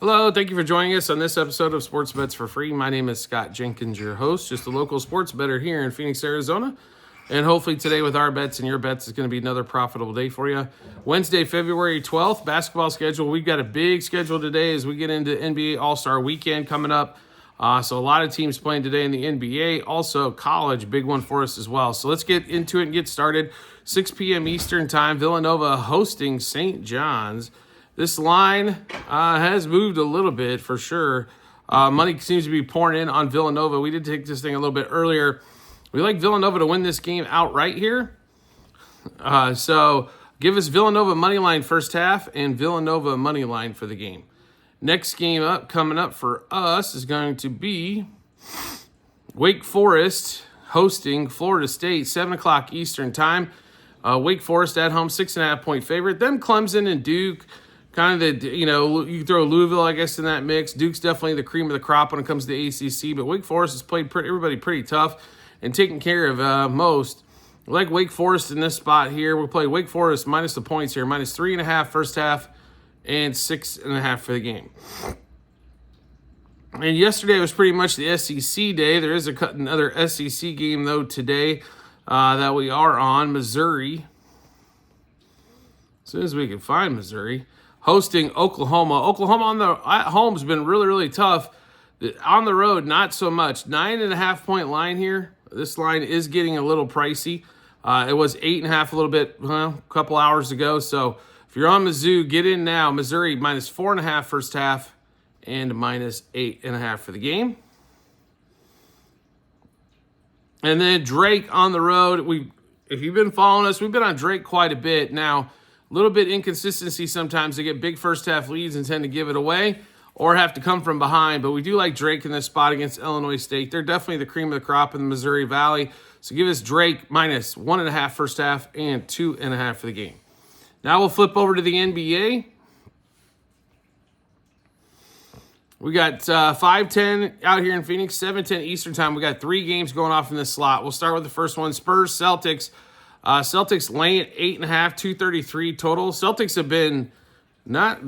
Hello, thank you for joining us on this episode of Sports Bets for Free. My name is Scott Jenkins, your host, just a local sports bettor here in Phoenix, Arizona. And hopefully today with our bets and your bets is going to be another profitable day for you. Wednesday, February 12th, basketball schedule. We've got a big schedule today as we get into NBA All-Star Weekend coming up. So a lot of teams playing today in the NBA. Also college, big one for us as well. So let's get into it and get started. 6 p.m. Eastern time, Villanova hosting St. John's. This line has moved a little bit for sure. Money seems to be pouring in on Villanova. We did take this thing a little bit earlier. We like Villanova to win this game outright here. So give us Villanova money line first half and Villanova money line for the game. Next game up, coming up for us, is going to be Wake Forest hosting Florida State, 7 o'clock Eastern time. Wake Forest at home, 6.5-point favorite. Then Clemson and Duke. Kind of the, you throw Louisville, I guess, in that mix. Duke's definitely the cream of the crop when it comes to the ACC, but Wake Forest has played everybody pretty tough and taken care of most. I like Wake Forest in this spot here. We'll play Wake Forest minus the points here, minus 3.5 first half and 6.5 for the game. And yesterday was pretty much the SEC day. There is another SEC game, though, today that we are on. Missouri. As soon as we can find Missouri. Hosting Oklahoma. Oklahoma at home has been really, really tough. On the road, not so much. 9.5-point line here. This line is getting a little pricey. It was 8.5 a little bit, a couple hours ago. So if you're on Mizzou, get in now. Missouri minus 4.5 first half and minus 8.5 for the game. And then Drake on the road. If you've been following us, we've been on Drake quite a bit now. A little bit inconsistency sometimes. They get big first half leads and tend to give it away or have to come from behind. But we do like Drake in this spot against Illinois State. They're definitely the cream of the crop in the Missouri Valley. So give us Drake minus 1.5 first half and 2.5 for the game. Now we'll flip over to the NBA. We got 5:10 out here in Phoenix, 7:10 Eastern time. We got 3 games going off in this slot. We'll start with the first one, Spurs-Celtics. Celtics laying at 8.5, 233 total. Celtics have been not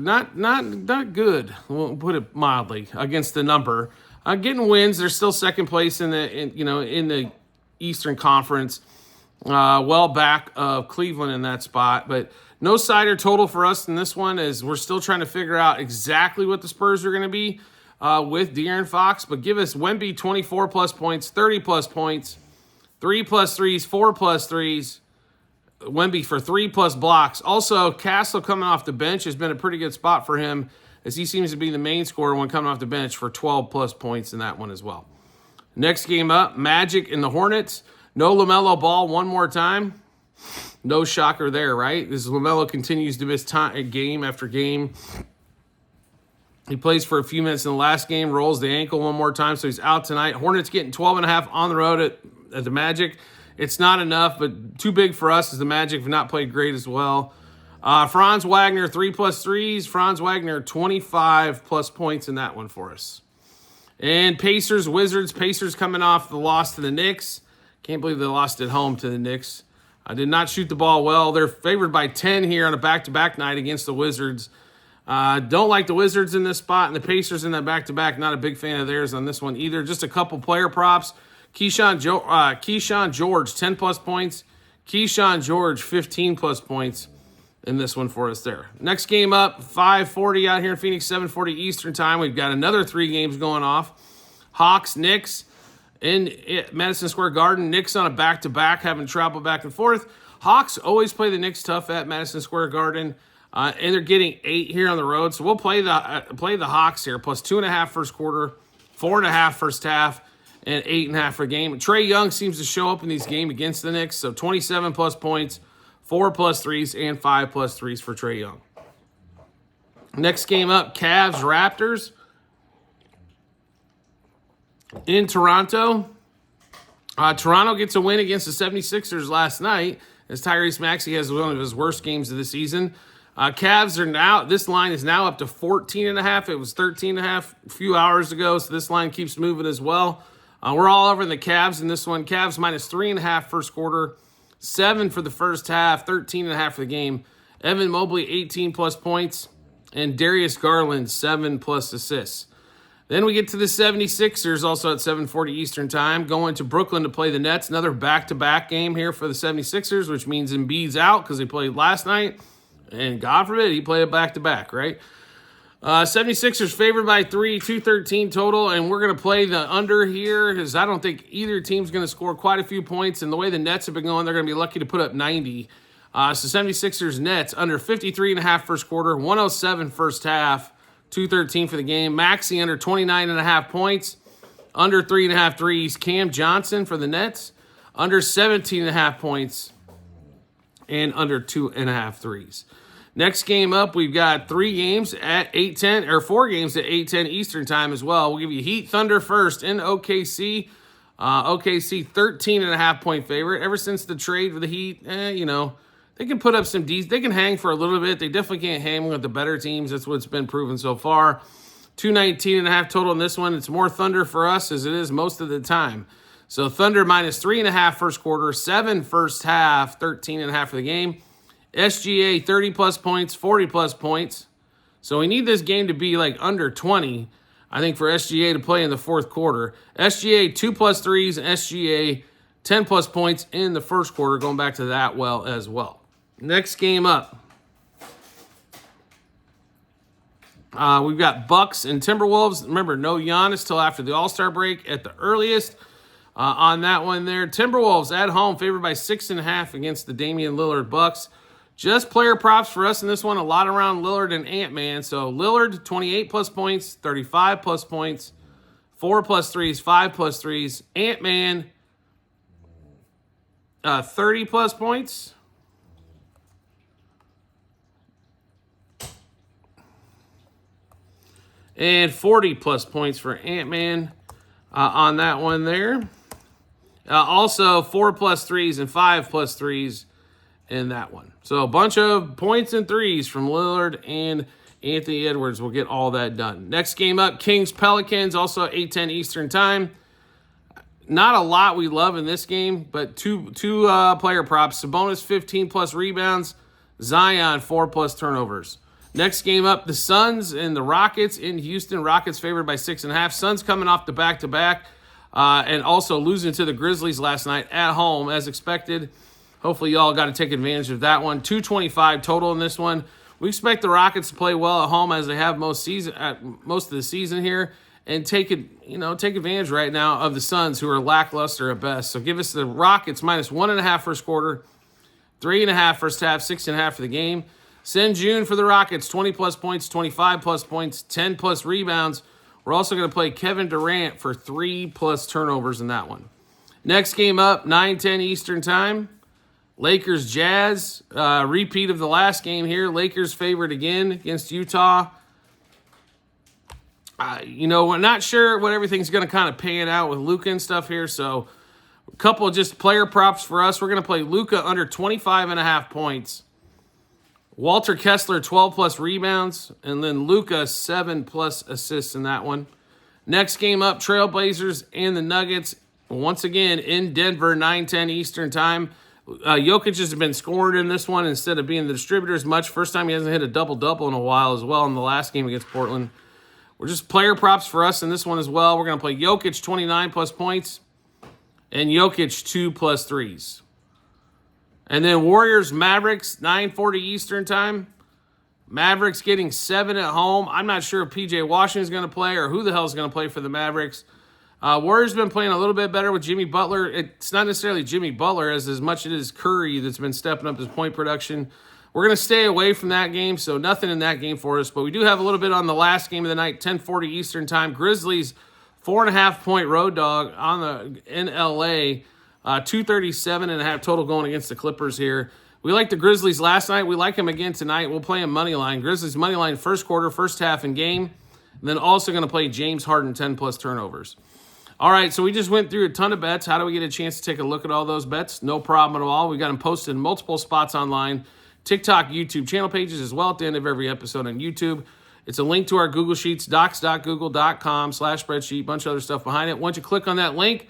good. We'll put it mildly against the number. Getting wins. They're still second place in the Eastern Conference. Well back of Cleveland in that spot, but no side or total for us in this one as we're still trying to figure out exactly what the Spurs are going to be with De'Aaron Fox. But give us Wemby 24 plus points, 30 plus points, 3 plus threes, 4 plus threes. Wemby for 3 plus blocks. Also, Castle coming off the bench has been a pretty good spot for him as he seems to be the main scorer when coming off the bench for 12 plus points in that one as well. Next game up, Magic and the Hornets. No LaMelo Ball one more time. No shocker there, right? As LaMelo continues to miss game after game. He plays for a few minutes in the last game, rolls the ankle one more time, so he's out tonight. Hornets getting 12.5 on the road at the Magic. It's not enough, but too big for us as the Magic have not played great as well. Franz Wagner, 3 plus threes. Franz Wagner, 25 plus points in that one for us. And Pacers, Wizards. Pacers coming off the loss to the Knicks. Can't believe they lost at home to the Knicks. I did not shoot the ball well. They're favored by 10 here on a back-to-back night against the Wizards. Don't like the Wizards in this spot, and the Pacers in that back-to-back. Not a big fan of theirs on this one either. Just a couple player props. Keyshawn George, 10 plus points. Keyshawn George, 15 plus points in this one for us there. Next game up, 5:40 out here in Phoenix, 7:40 Eastern time. We've got another 3 games going off. Hawks, Knicks in Madison Square Garden. Knicks on a back-to-back, having traveled back and forth. Hawks always play the Knicks tough at Madison Square Garden, and they're getting 8 here on the road. So we'll play the Hawks here, plus 2.5 first quarter, 4.5 first half, and 8.5 for a game. Trae Young seems to show up in these games against the Knicks, so 27 plus points, 4 plus threes, and 5 plus threes for Trae Young. Next game up, Cavs, Raptors in Toronto. Toronto gets a win against the 76ers last night as Tyrese Maxey has one of his worst games of the season. Cavs are now, this line is now up to 14.5. It was 13.5 a few hours ago, so this line keeps moving as well. We're all over the Cavs in this one. Cavs minus 3.5 first quarter, 7 for the first half, 13.5 for the game. Evan Mobley, 18 plus points, And Darius Garland, 7+ assists. Then we get to the 76ers, also at 7:40 Eastern time, going to Brooklyn to play the Nets. Another back-to-back game here for the 76ers, which means Embiid's out because he played last night. And God forbid he play a back-to-back, right? 76ers favored by 3, 213 total, and we're going to play the under here because I don't think either team's going to score quite a few points. And the way the Nets have been going, they're going to be lucky to put up 90. So 76ers Nets under 53.5 first quarter, 107 first half, 213 for the game. Maxey under 29.5 points, under 3.5 threes. Cam Johnson for the Nets, under 17.5 points, and under 2.5 threes. Next game up, we've got 3 games at 8:10, or 4 games at 8:10 Eastern time as well. We'll give you Heat Thunder first in OKC. OKC 13.5 point favorite. Ever since the trade for the Heat, they can put up some they can hang for a little bit. They definitely can't hang with the better teams. That's what's been proven so far. 219.5 total in this one. It's more Thunder for us as it is most of the time. So Thunder minus 3.5 first quarter, 7 first half, 13.5 for the game. SGA 30+ points, 40+ points. So we need this game to be like under 20, I think, for SGA to play in the fourth quarter. SGA 2+ threes, and SGA 10+ points in the first quarter, going back to that well as well. Next game up, we've got Bucks and Timberwolves. Remember, no Giannis till after the All-Star break at the earliest. On that one there, Timberwolves at home, favored by 6.5 against the Damian Lillard Bucks. Just player props for us in this one, a lot around Lillard and Ant-Man. So Lillard, 28+ points, 35+ points, 4+ threes, 5+ threes. Ant-Man, 30+ points. And 40+ points for Ant-Man on that one there. Also, 4+ threes and 5+ threes in that one. So a bunch of points and threes from Lillard and Anthony Edwards will get all that done. Next game up, Kings-Pelicans, also 8:10 Eastern time. Not a lot we love in this game, but two player props. Sabonis, 15+ rebounds. Zion, 4+ turnovers. Next game up, the Suns and the Rockets in Houston. Rockets favored by 6.5. Suns coming off the back-to-back and also losing to the Grizzlies last night at home as expected. Hopefully y'all got to take advantage of that one. 225 total in this one. We expect the Rockets to play well at home as they have most of the season here, and take advantage right now of the Suns, who are lackluster at best. So give us the Rockets minus 1.5 first quarter, 3.5 first half, 6.5 for the game. Sengun for the Rockets, 20+ points, 25+ points, 10+ rebounds. We're also going to play Kevin Durant for 3+ turnovers in that one. Next game up, 9:10 Eastern time. Lakers Jazz, repeat of the last game here. Lakers favored again against Utah. We're not sure what everything's going to kind of pan out with Luka and stuff here. So a couple of just player props for us. We're going to play Luka under 25.5 points. Walter Kessler, 12+ rebounds. And then Luka, 7+ assists in that one. Next game up, Trailblazers and the Nuggets. Once again, in Denver, 9:10 Eastern time. Jokic has been scoring in this one instead of being the distributor as much. First time he hasn't hit a double-double in a while as well in the last game against Portland. We're just player props for us in this one as well. We're going to play Jokic 29+ points and Jokic 2+ threes. And then Warriors Mavericks 9:40 Eastern time. Mavericks getting 7 at home. I'm not sure if PJ Washington's going to play or who the hell is going to play for the Mavericks. Warriors been playing a little bit better with Jimmy Butler. It's not necessarily Jimmy Butler as much as it is Curry that's been stepping up his point production. We're going to stay away from that game, so nothing in that game for us. But we do have a little bit on the last game of the night, 10:40 Eastern time. Grizzlies, 4.5-point road dog in LA. 237.5 total going against the Clippers here. We liked the Grizzlies last night. We like them again tonight. We'll play them money line. Grizzlies money line first quarter, first half in game. And then also going to play James Harden 10+ turnovers. All right, so we just went through a ton of bets. How do we get a chance to take a look at all those bets? No problem at all. We got them posted in multiple spots online, TikTok, YouTube channel pages as well at the end of every episode on YouTube. It's a link to our Google Sheets, docs.google.com/spreadsheet, bunch of other stuff behind it. Once you click on that link,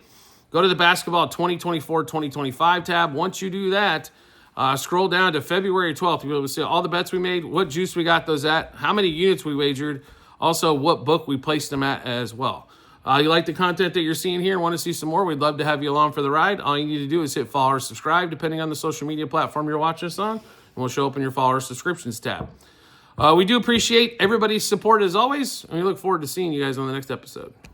go to the Basketball 2024-2025 tab. Once you do that, Scroll down to February 12th. You'll be able to see all the bets we made, what juice we got those at, how many units we wagered, also what book we placed them at as well. You like the content that you're seeing here and want to see some more, we'd love to have you along for the ride. All you need to do is hit follow or subscribe, depending on the social media platform you're watching us on, and we'll show up in your follow or subscriptions tab. We do appreciate everybody's support as always, and we look forward to seeing you guys on the next episode.